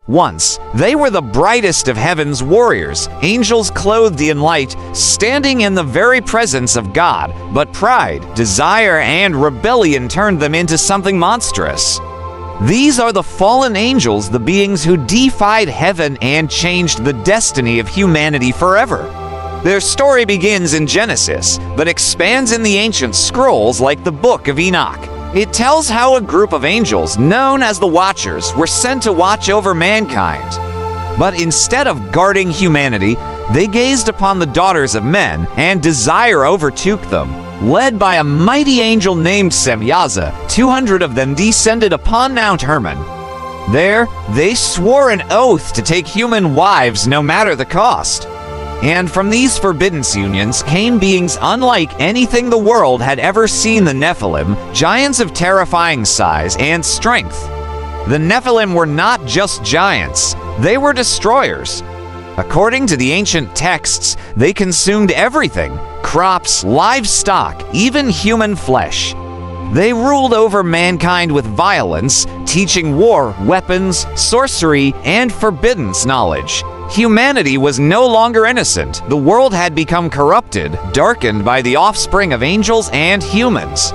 Once, they were the brightest of heaven's warriors, angels clothed in light, standing in the very presence of God, but pride, desire, and rebellion turned them into something monstrous. These are the fallen angels, the beings who defied heaven and changed the destiny of humanity forever. Their story begins in Genesis, but expands in the ancient scrolls like the Book of Enoch. It tells how a group of angels, known as the Watchers, were sent to watch over mankind. But instead of guarding humanity, they gazed upon the daughters of men, and desire overtook them. Led by a mighty angel named Semyaza, 200 of them descended upon Mount Hermon. There, they swore an oath to take human wives no matter the cost. And from these forbidden unions came beings unlike anything the world had ever seen: the Nephilim, giants of terrifying size and strength. The Nephilim were not just giants, they were destroyers. According to the ancient texts, they consumed everything: crops, livestock, even human flesh. They ruled over mankind with violence, teaching war, weapons, sorcery, and forbidden knowledge. Humanity was no longer innocent. The world had become corrupted, darkened by the offspring of angels and humans.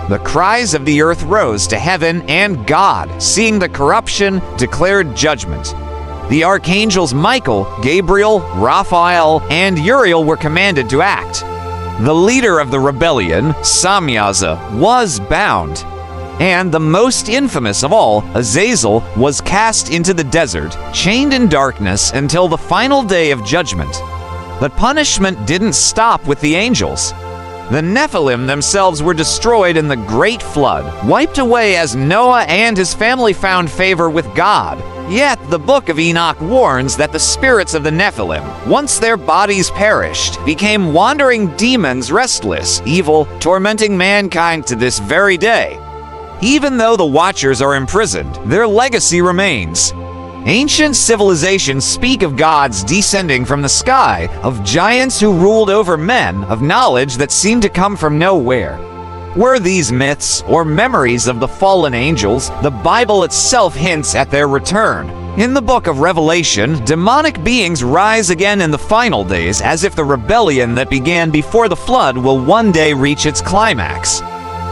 The cries of the earth rose to heaven, and God, seeing the corruption, declared judgment. The archangels Michael, Gabriel, Raphael, and Uriel were commanded to act. The leader of the rebellion, Semyaza, was bound. And the most infamous of all, Azazel, was cast into the desert, chained in darkness until the final day of judgment. But punishment didn't stop with the angels. The Nephilim themselves were destroyed in the great flood, wiped away as Noah and his family found favor with God. Yet the Book of Enoch warns that the spirits of the Nephilim, once their bodies perished, became wandering demons, restless, evil, tormenting mankind to this very day. Even though the Watchers are imprisoned, their legacy remains. Ancient civilizations speak of gods descending from the sky, of giants who ruled over men, of knowledge that seemed to come from nowhere. Were these myths or memories of the fallen angels? The Bible itself hints at their return. In the book of Revelation, demonic beings rise again in the final days, as if the rebellion that began before the flood will one day reach its climax.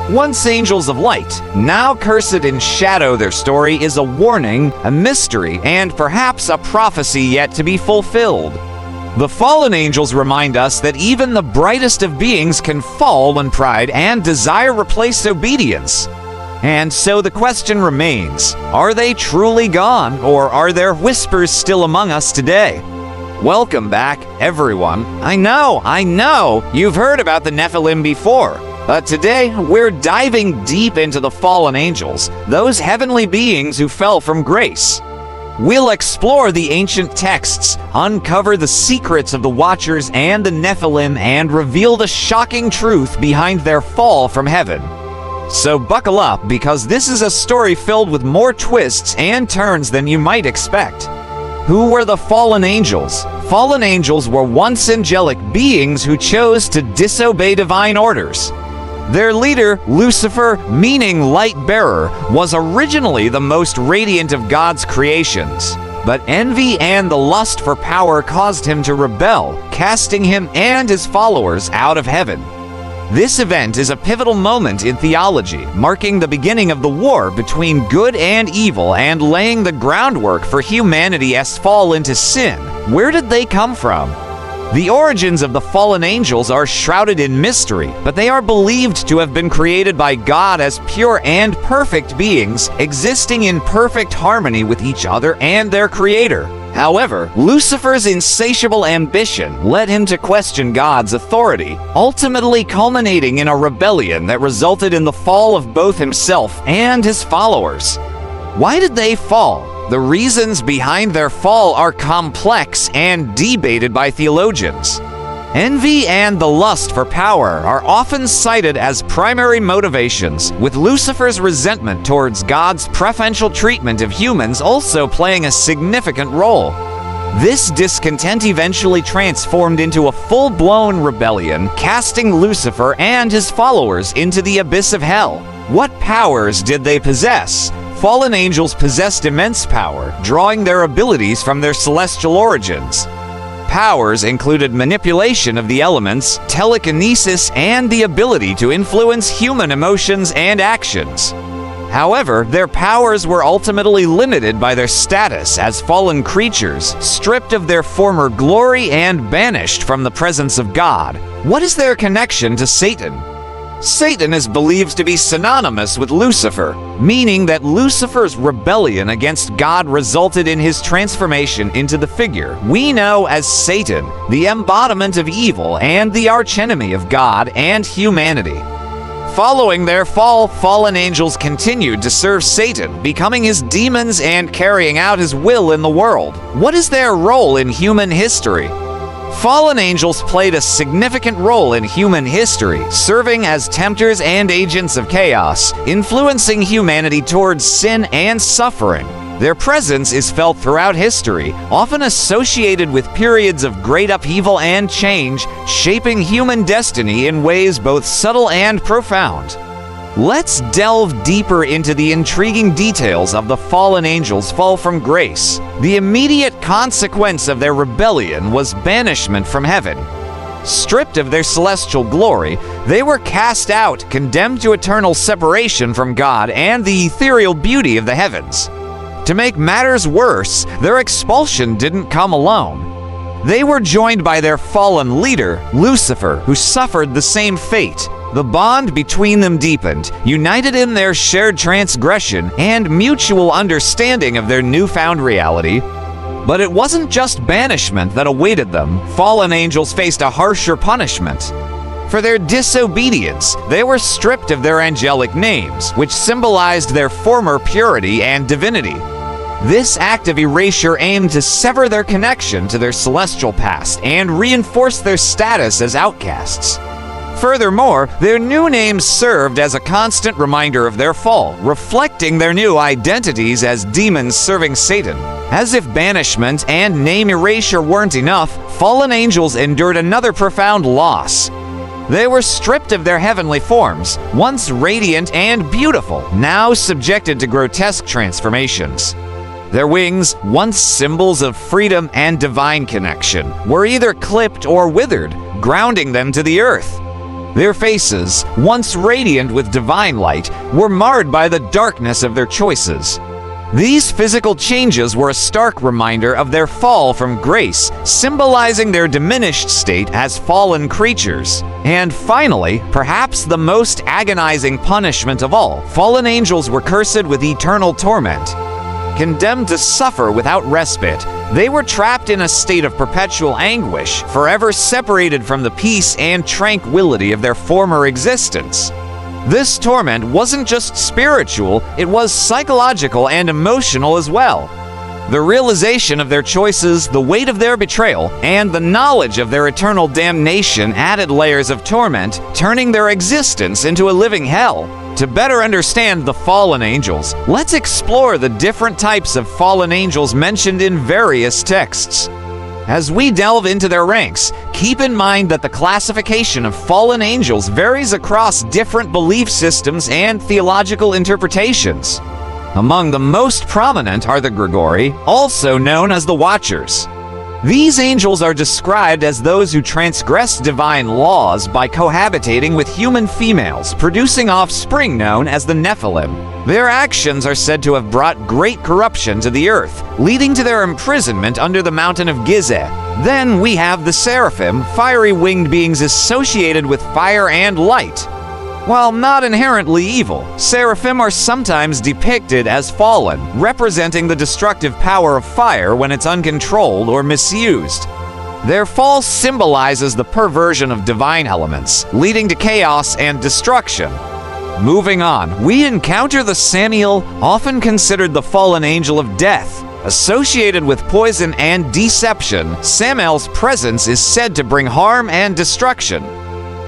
Once angels of light, now cursed in shadow, their story is a warning, a mystery, and perhaps a prophecy yet to be fulfilled. The fallen angels remind us that even the brightest of beings can fall when pride and desire replace obedience. And so the question remains, are they truly gone, or are there whispers still among us today? Welcome back, everyone. I know, you've heard about the Nephilim before. But today, we're diving deep into the fallen angels, those heavenly beings who fell from grace. We'll explore the ancient texts, uncover the secrets of the Watchers and the Nephilim, and reveal the shocking truth behind their fall from heaven. So buckle up, because this is a story filled with more twists and turns than you might expect. Who were the fallen angels? Fallen angels were once angelic beings who chose to disobey divine orders. Their leader, Lucifer, meaning light bearer, was originally the most radiant of God's creations. But envy and the lust for power caused him to rebel, casting him and his followers out of heaven. This event is a pivotal moment in theology, marking the beginning of the war between good and evil and laying the groundwork for humanity's fall into sin. Where did they come from? The origins of the fallen angels are shrouded in mystery, but they are believed to have been created by God as pure and perfect beings, existing in perfect harmony with each other and their Creator. However, Lucifer's insatiable ambition led him to question God's authority, ultimately culminating in a rebellion that resulted in the fall of both himself and his followers. Why did they fall? The reasons behind their fall are complex and debated by theologians. Envy and the lust for power are often cited as primary motivations, with Lucifer's resentment towards God's preferential treatment of humans also playing a significant role. This discontent eventually transformed into a full-blown rebellion, casting Lucifer and his followers into the abyss of hell. What powers did they possess? fallen angels possessed immense power, drawing their abilities from their celestial origins. Powers included manipulation of the elements, telekinesis, and the ability to influence human emotions and actions. However, their powers were ultimately limited by their status as fallen creatures, stripped of their former glory and banished from the presence of God. What is their connection to Satan? Satan is believed to be synonymous with Lucifer, meaning that Lucifer's rebellion against God resulted in his transformation into the figure we know as Satan, the embodiment of evil and the archenemy of God and humanity. Following their fall, fallen angels continued to serve Satan, becoming his demons and carrying out his will in the world. What is their role in human history? Fallen angels played a significant role in human history, serving as tempters and agents of chaos, influencing humanity towards sin and suffering. Their presence is felt throughout history, often associated with periods of great upheaval and change, shaping human destiny in ways both subtle and profound. Let's delve deeper into the intriguing details of the fallen angels' fall from grace. The immediate consequence of their rebellion was banishment from heaven. Stripped of their celestial glory, they were cast out, condemned to eternal separation from God and the ethereal beauty of the heavens. To make matters worse, their expulsion didn't come alone. They were joined by their fallen leader, Lucifer, who suffered the same fate. The bond between them deepened, united in their shared transgression and mutual understanding of their newfound reality. But it wasn't just banishment that awaited them. Fallen angels faced a harsher punishment. For their disobedience, they were stripped of their angelic names, which symbolized their former purity and divinity. This act of erasure aimed to sever their connection to their celestial past and reinforce their status as outcasts. Furthermore, their new names served as a constant reminder of their fall, reflecting their new identities as demons serving Satan. As if banishment and name erasure weren't enough, fallen angels endured another profound loss. They were stripped of their heavenly forms, once radiant and beautiful, now subjected to grotesque transformations. Their wings, once symbols of freedom and divine connection, were either clipped or withered, grounding them to the earth. Their faces, once radiant with divine light, were marred by the darkness of their choices. These physical changes were a stark reminder of their fall from grace, symbolizing their diminished state as fallen creatures. And finally, perhaps the most agonizing punishment of all, fallen angels were cursed with eternal torment. Condemned to suffer without respite, they were trapped in a state of perpetual anguish, forever separated from the peace and tranquility of their former existence. This torment wasn't just spiritual, it was psychological and emotional as well. The realization of their choices, the weight of their betrayal, and the knowledge of their eternal damnation added layers of torment, turning their existence into a living hell. To better understand the fallen angels, let's explore the different types of fallen angels mentioned in various texts. As we delve into their ranks, keep in mind that the classification of fallen angels varies across different belief systems and theological interpretations. Among the most prominent are the Grigori, also known as the Watchers. These angels are described as those who transgress divine laws by cohabitating with human females, producing offspring known as the Nephilim. Their actions are said to have brought great corruption to the earth, leading to their imprisonment under the mountain of Gizeh. Then we have the Seraphim, fiery winged beings associated with fire and light. While not inherently evil, seraphim are sometimes depicted as fallen, representing the destructive power of fire when it's uncontrolled or misused. Their fall symbolizes the perversion of divine elements, leading to chaos and destruction. Moving on, we encounter the Samiel, often considered the fallen angel of death. Associated with poison and deception, Samiel's presence is said to bring harm and destruction.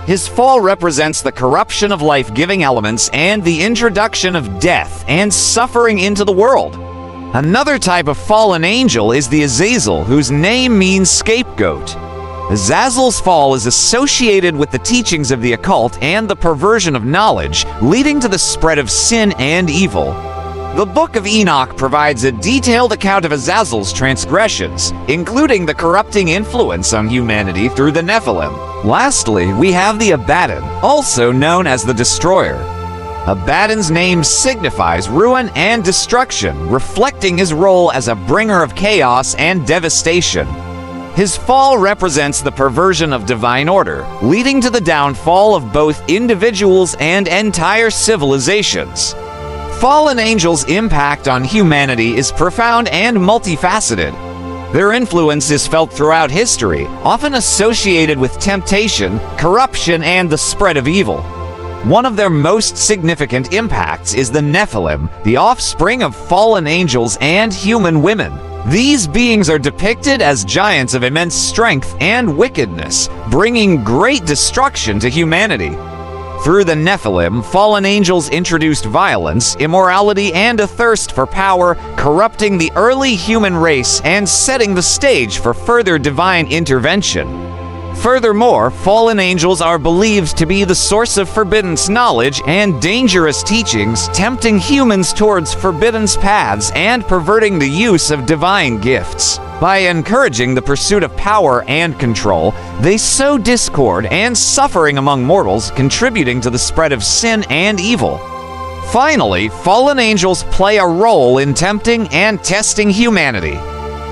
His fall represents the corruption of life-giving elements and the introduction of death and suffering into the world. Another type of fallen angel is the Azazel, whose name means scapegoat. Azazel's fall is associated with the teachings of the occult and the perversion of knowledge, leading to the spread of sin and evil. The Book of Enoch provides a detailed account of Azazel's transgressions, including the corrupting influence on humanity through the Nephilim. Lastly, we have the Abaddon, also known as the Destroyer. Abaddon's name signifies ruin and destruction, reflecting his role as a bringer of chaos and devastation. His fall represents the perversion of divine order, leading to the downfall of both individuals and entire civilizations. Fallen angels' impact on humanity is profound and multifaceted. Their influence is felt throughout history, often associated with temptation, corruption, and the spread of evil. One of their most significant impacts is the Nephilim, the offspring of fallen angels and human women. These beings are depicted as giants of immense strength and wickedness, bringing great destruction to humanity. Through the Nephilim, fallen angels introduced violence, immorality, and a thirst for power, corrupting the early human race and setting the stage for further divine intervention. Furthermore, fallen angels are believed to be the source of forbidden knowledge and dangerous teachings, tempting humans towards forbidden paths and perverting the use of divine gifts. By encouraging the pursuit of power and control, they sow discord and suffering among mortals, contributing to the spread of sin and evil. Finally, fallen angels play a role in tempting and testing humanity.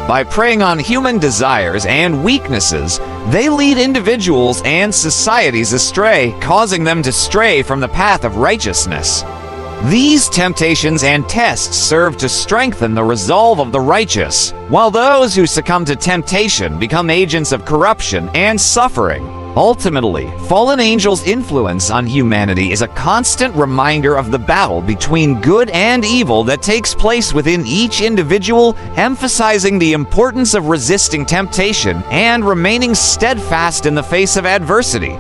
By preying on human desires and weaknesses, they lead individuals and societies astray, causing them to stray from the path of righteousness. These temptations and tests serve to strengthen the resolve of the righteous, while those who succumb to temptation become agents of corruption and suffering. Ultimately, fallen angels' influence on humanity is a constant reminder of the battle between good and evil that takes place within each individual, emphasizing the importance of resisting temptation and remaining steadfast in the face of adversity.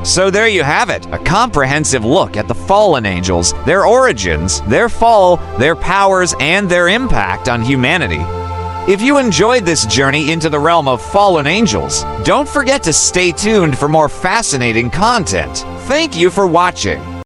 So there you have it, a comprehensive look at the fallen angels, their origins, their fall, their powers, and their impact on humanity. If you enjoyed this journey into the realm of fallen angels, don't forget to stay tuned for more fascinating content. Thank you for watching.